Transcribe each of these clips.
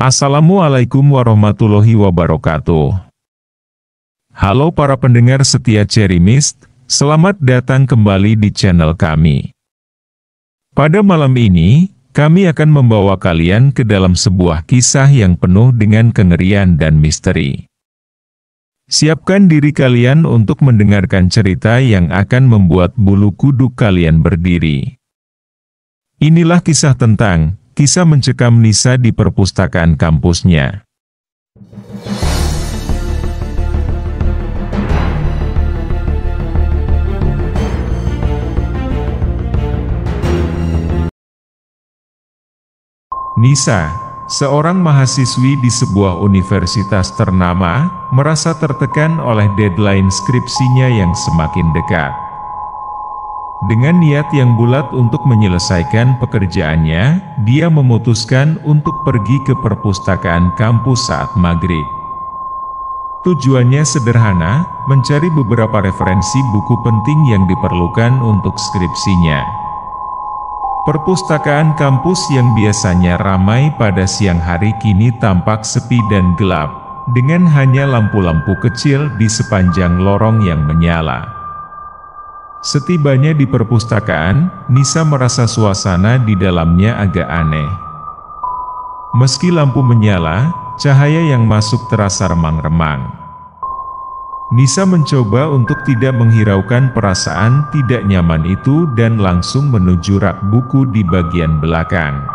Assalamualaikum warahmatullahi wabarakatuh. Halo para pendengar setia Cherry Mist, selamat datang kembali di channel kami. Pada malam ini, kami akan membawa kalian ke dalam sebuah kisah yang penuh dengan kengerian dan misteri. Siapkan diri kalian untuk mendengarkan cerita yang akan membuat bulu kuduk kalian berdiri. Inilah kisah tentang kisah mencekam Nisa di perpustakaan kampusnya. Nisa, seorang mahasiswi di sebuah universitas ternama, merasa tertekan oleh deadline skripsinya yang semakin dekat. Dengan niat yang bulat untuk menyelesaikan pekerjaannya, dia memutuskan untuk pergi ke perpustakaan kampus saat maghrib. Tujuannya sederhana, mencari beberapa referensi buku penting yang diperlukan untuk skripsinya. Perpustakaan kampus yang biasanya ramai pada siang hari kini tampak sepi dan gelap, dengan hanya lampu-lampu kecil di sepanjang lorong yang menyala. Setibanya di perpustakaan, Nisa merasa suasana di dalamnya agak aneh. Meski lampu menyala, cahaya yang masuk terasa remang-remang. Nisa mencoba untuk tidak menghiraukan perasaan tidak nyaman itu dan langsung menuju rak buku di bagian belakang.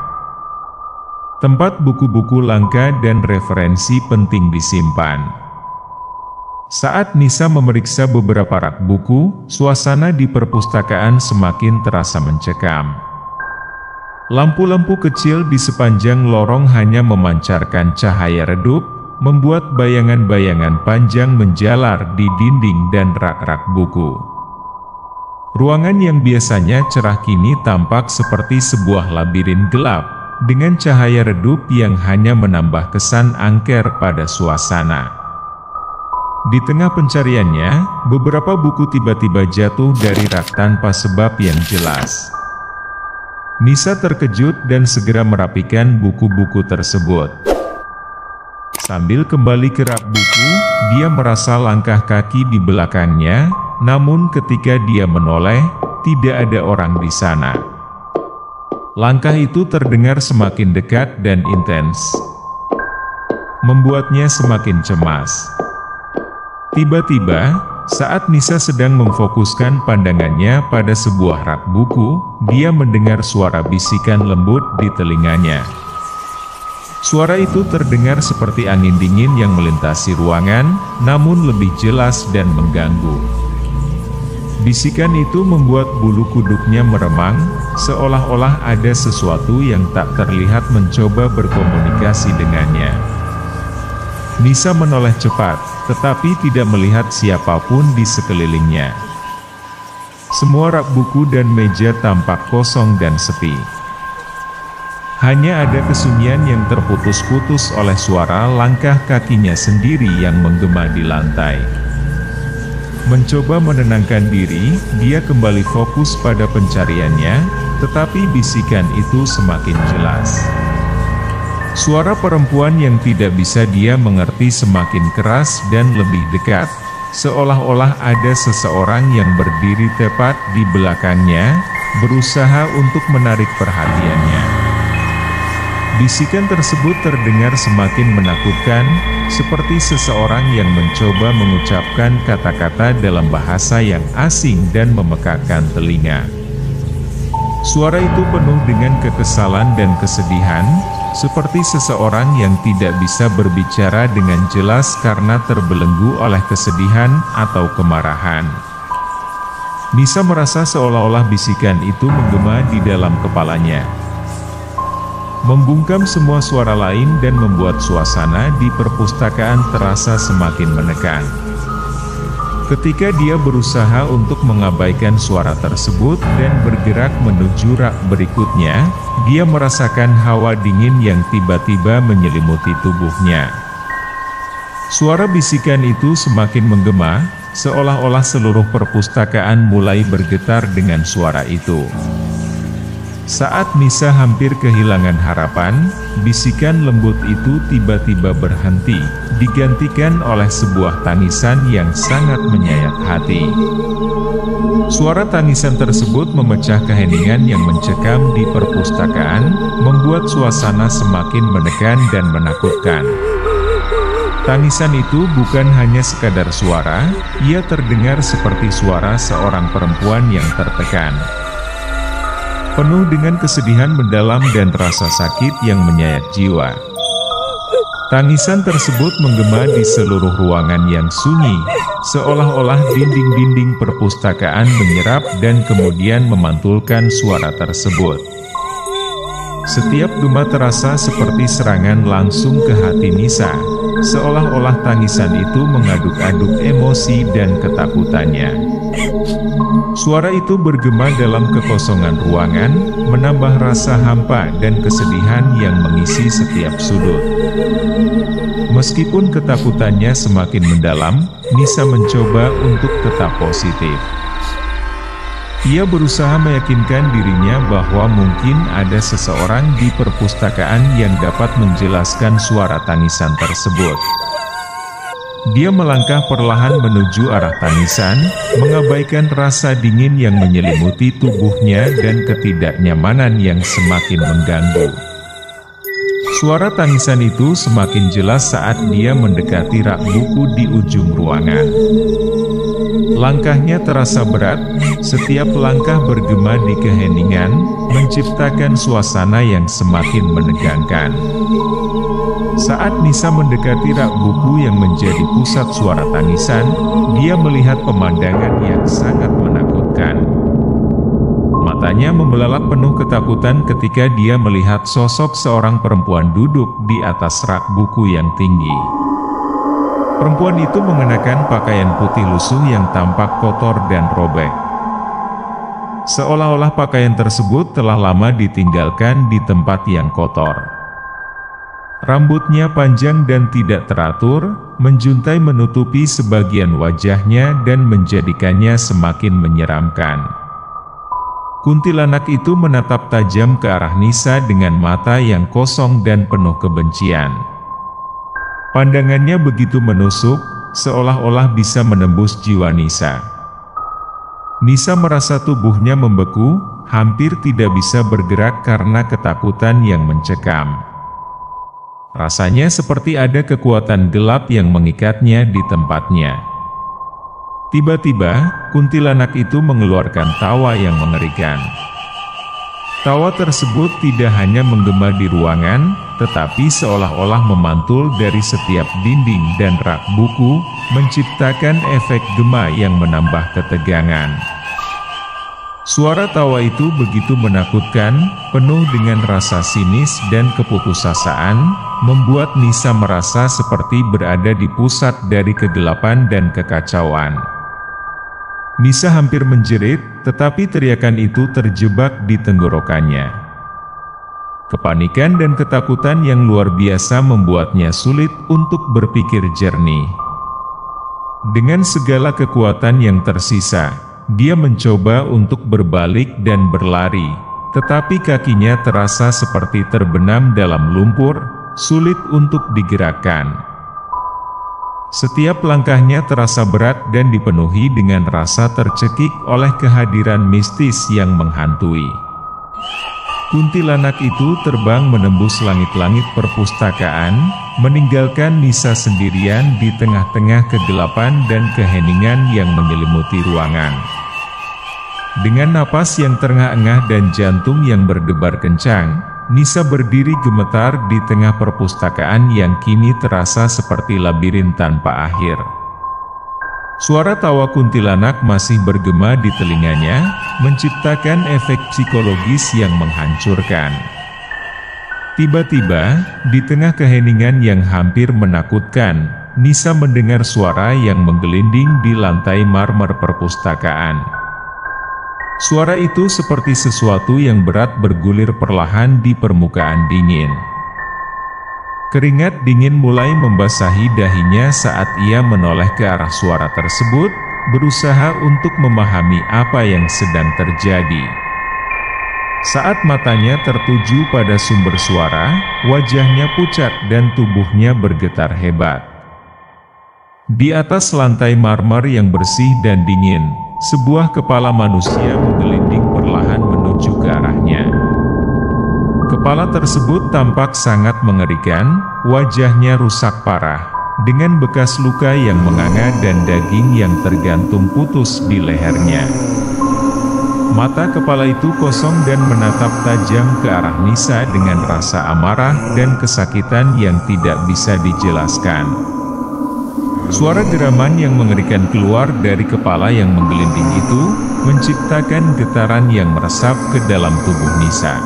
Tempat buku-buku langka dan referensi penting disimpan. Saat Nisa memeriksa beberapa rak buku, suasana di perpustakaan semakin terasa mencekam. Lampu-lampu kecil di sepanjang lorong hanya memancarkan cahaya redup, membuat bayangan-bayangan panjang menjalar di dinding dan rak-rak buku. Ruangan yang biasanya cerah kini tampak seperti sebuah labirin gelap, dengan cahaya redup yang hanya menambah kesan angker pada suasana. Di tengah pencariannya, beberapa buku tiba-tiba jatuh dari rak tanpa sebab yang jelas. Nisa terkejut dan segera merapikan buku-buku tersebut. Sambil kembali ke rak buku, dia merasa langkah kaki di belakangnya, namun ketika dia menoleh, tidak ada orang di sana. Langkah itu terdengar semakin dekat dan intens, membuatnya semakin cemas. Tiba-tiba, saat Nisa sedang memfokuskan pandangannya pada sebuah rak buku, dia mendengar suara bisikan lembut di telinganya. Suara itu terdengar seperti angin dingin yang melintasi ruangan, namun lebih jelas dan mengganggu. Bisikan itu membuat bulu kuduknya meremang, seolah-olah ada sesuatu yang tak terlihat mencoba berkomunikasi dengannya. Nisa menoleh cepat, tetapi tidak melihat siapapun di sekelilingnya. Semua rak buku dan meja tampak kosong dan sepi. Hanya ada kesunyian yang terputus-putus oleh suara langkah kakinya sendiri yang menggema di lantai. Mencoba menenangkan diri, dia kembali fokus pada pencariannya, tetapi bisikan itu semakin jelas. Suara perempuan yang tidak bisa dia mengerti semakin keras dan lebih dekat, seolah-olah ada seseorang yang berdiri tepat di belakangnya, berusaha untuk menarik perhatiannya. Bisikan tersebut terdengar semakin menakutkan, seperti seseorang yang mencoba mengucapkan kata-kata dalam bahasa yang asing dan memekakkan telinga. Suara itu penuh dengan kekesalan dan kesedihan, seperti seseorang yang tidak bisa berbicara dengan jelas karena terbelenggu oleh kesedihan atau kemarahan. Nisa merasa seolah-olah bisikan itu menggema di dalam kepalanya, membungkam semua suara lain dan membuat suasana di perpustakaan terasa semakin menekan. Ketika dia berusaha untuk mengabaikan suara tersebut dan bergerak menuju rak berikutnya, dia merasakan hawa dingin yang tiba-tiba menyelimuti tubuhnya. Suara bisikan itu semakin menggema, seolah-olah seluruh perpustakaan mulai bergetar dengan suara itu. Saat Nisa hampir kehilangan harapan, bisikan lembut itu tiba-tiba berhenti, digantikan oleh sebuah tangisan yang sangat menyayat hati. Suara tangisan tersebut memecah keheningan yang mencekam di perpustakaan, membuat suasana semakin menekan dan menakutkan. Tangisan itu bukan hanya sekadar suara, ia terdengar seperti suara seorang perempuan yang tertekan. Penuh dengan kesedihan mendalam dan rasa sakit yang menyayat jiwa. Tangisan tersebut menggema di seluruh ruangan yang sunyi, seolah-olah dinding-dinding perpustakaan menyerap dan kemudian memantulkan suara tersebut. Setiap gema terasa seperti serangan langsung ke hati Nisa, seolah-olah tangisan itu mengaduk-aduk emosi dan ketakutannya. Suara itu bergema dalam kekosongan ruangan, menambah rasa hampa dan kesedihan yang mengisi setiap sudut. Meskipun ketakutannya semakin mendalam, Nisa mencoba untuk tetap positif. Ia berusaha meyakinkan dirinya bahwa mungkin ada seseorang di perpustakaan yang dapat menjelaskan suara tangisan tersebut. Dia melangkah perlahan menuju arah tangisan, mengabaikan rasa dingin yang menyelimuti tubuhnya dan ketidaknyamanan yang semakin mengganggu. Suara tangisan itu semakin jelas saat dia mendekati rak buku di ujung ruangan. Langkahnya terasa berat, setiap langkah bergema di keheningan, menciptakan suasana yang semakin menegangkan. Saat Nisa mendekati rak buku yang menjadi pusat suara tangisan, dia melihat pemandangan yang sangat menakutkan. Matanya membelalak penuh ketakutan ketika dia melihat sosok seorang perempuan duduk di atas rak buku yang tinggi. Perempuan itu mengenakan pakaian putih lusuh yang tampak kotor dan robek. Seolah-olah pakaian tersebut telah lama ditinggalkan di tempat yang kotor. Rambutnya panjang dan tidak teratur, menjuntai menutupi sebagian wajahnya dan menjadikannya semakin menyeramkan. Kuntilanak itu menatap tajam ke arah Nisa dengan mata yang kosong dan penuh kebencian. Pandangannya begitu menusuk, seolah-olah bisa menembus jiwa Nisa. Nisa merasa tubuhnya membeku, hampir tidak bisa bergerak karena ketakutan yang mencekam. Rasanya seperti ada kekuatan gelap yang mengikatnya di tempatnya. Tiba-tiba, kuntilanak itu mengeluarkan tawa yang mengerikan. Tawa tersebut tidak hanya menggema di ruangan, tetapi seolah-olah memantul dari setiap dinding dan rak buku, menciptakan efek gema yang menambah ketegangan. Suara tawa itu begitu menakutkan, penuh dengan rasa sinis dan keputusasaan, membuat Nisa merasa seperti berada di pusat dari kegelapan dan kekacauan. Nisa hampir menjerit, tetapi teriakan itu terjebak di tenggorokannya. Kepanikan dan ketakutan yang luar biasa membuatnya sulit untuk berpikir jernih. Dengan segala kekuatan yang tersisa, dia mencoba untuk berbalik dan berlari, tetapi kakinya terasa seperti terbenam dalam lumpur, sulit untuk digerakkan. Setiap langkahnya terasa berat dan dipenuhi dengan rasa tercekik oleh kehadiran mistis yang menghantui. Kuntilanak itu terbang menembus langit-langit perpustakaan, meninggalkan Nisa sendirian di tengah-tengah kegelapan dan keheningan yang menyelimuti ruangan. Dengan napas yang terengah-engah dan jantung yang berdebar kencang, Nisa berdiri gemetar di tengah perpustakaan yang kini terasa seperti labirin tanpa akhir. Suara tawa kuntilanak masih bergema di telinganya, menciptakan efek psikologis yang menghancurkan. Tiba-tiba, di tengah keheningan yang hampir menakutkan, Nisa mendengar suara yang menggelinding di lantai marmer perpustakaan. Suara itu seperti sesuatu yang berat bergulir perlahan di permukaan dingin. Keringat dingin mulai membasahi dahinya saat ia menoleh ke arah suara tersebut, berusaha untuk memahami apa yang sedang terjadi. Saat matanya tertuju pada sumber suara, wajahnya pucat dan tubuhnya bergetar hebat. Di atas lantai marmer yang bersih dan dingin, sebuah kepala manusia menggelinding perlahan menuju ke arahnya. Kepala tersebut tampak sangat mengerikan, wajahnya rusak parah, dengan bekas luka yang menganga dan daging yang tergantung putus di lehernya. Mata kepala itu kosong dan menatap tajam ke arah Nisa dengan rasa amarah dan kesakitan yang tidak bisa dijelaskan. Suara geraman yang mengerikan keluar dari kepala yang menggelinding itu, menciptakan getaran yang meresap ke dalam tubuh Nisa.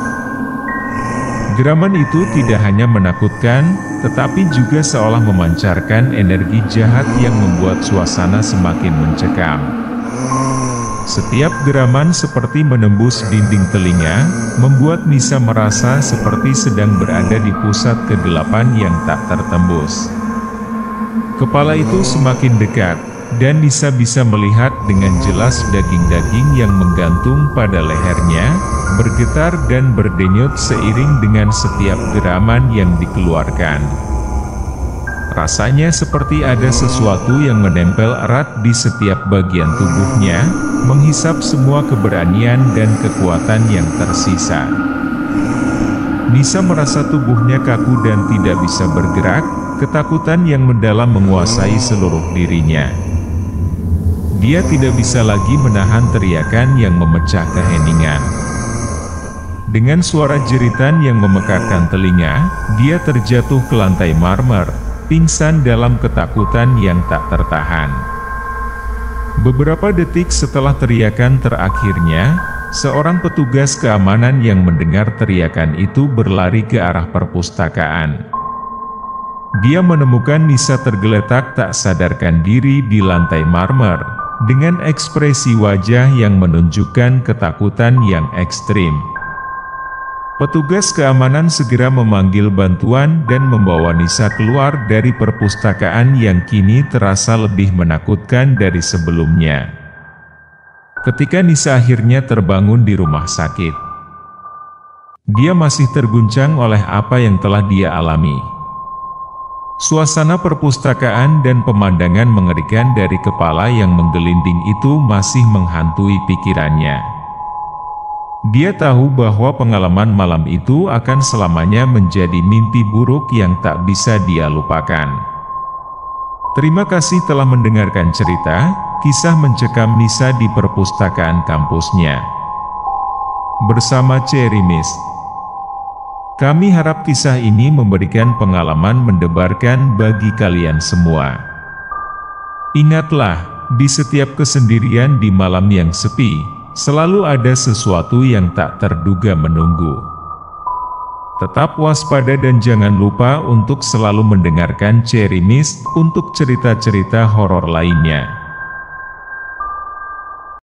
Geraman itu tidak hanya menakutkan, tetapi juga seolah memancarkan energi jahat yang membuat suasana semakin mencekam. Setiap geraman seperti menembus dinding telinga, membuat Nisa merasa seperti sedang berada di pusat kegelapan yang tak tertembus. Kepala itu semakin dekat, dan Nisa bisa melihat dengan jelas daging-daging yang menggantung pada lehernya, bergetar dan berdenyut seiring dengan setiap geraman yang dikeluarkan. Rasanya seperti ada sesuatu yang menempel erat di setiap bagian tubuhnya, menghisap semua keberanian dan kekuatan yang tersisa. Nisa merasa tubuhnya kaku dan tidak bisa bergerak, ketakutan yang mendalam menguasai seluruh dirinya. Dia tidak bisa lagi menahan teriakan yang memecah keheningan. Dengan suara jeritan yang memekakkan telinga, dia terjatuh ke lantai marmer, pingsan dalam ketakutan yang tak tertahan. Beberapa detik setelah teriakan terakhirnya, seorang petugas keamanan yang mendengar teriakan itu berlari ke arah perpustakaan. Dia menemukan Nisa tergeletak tak sadarkan diri di lantai marmer, dengan ekspresi wajah yang menunjukkan ketakutan yang ekstrim. Petugas keamanan segera memanggil bantuan dan membawa Nisa keluar dari perpustakaan yang kini terasa lebih menakutkan dari sebelumnya. Ketika Nisa akhirnya terbangun di rumah sakit, dia masih terguncang oleh apa yang telah dia alami. Suasana perpustakaan dan pemandangan mengerikan dari kepala yang menggelinding itu masih menghantui pikirannya. Dia tahu bahwa pengalaman malam itu akan selamanya menjadi mimpi buruk yang tak bisa dia lupakan. Terima kasih telah mendengarkan cerita, kisah mencekam Nisa di perpustakaan kampusnya. Bersama Cherry Mist. Kami harap kisah ini memberikan pengalaman mendebarkan bagi kalian semua. Ingatlah, di setiap kesendirian di malam yang sepi, selalu ada sesuatu yang tak terduga menunggu. Tetap waspada dan jangan lupa untuk selalu mendengarkan Cherry Mist untuk cerita-cerita horor lainnya.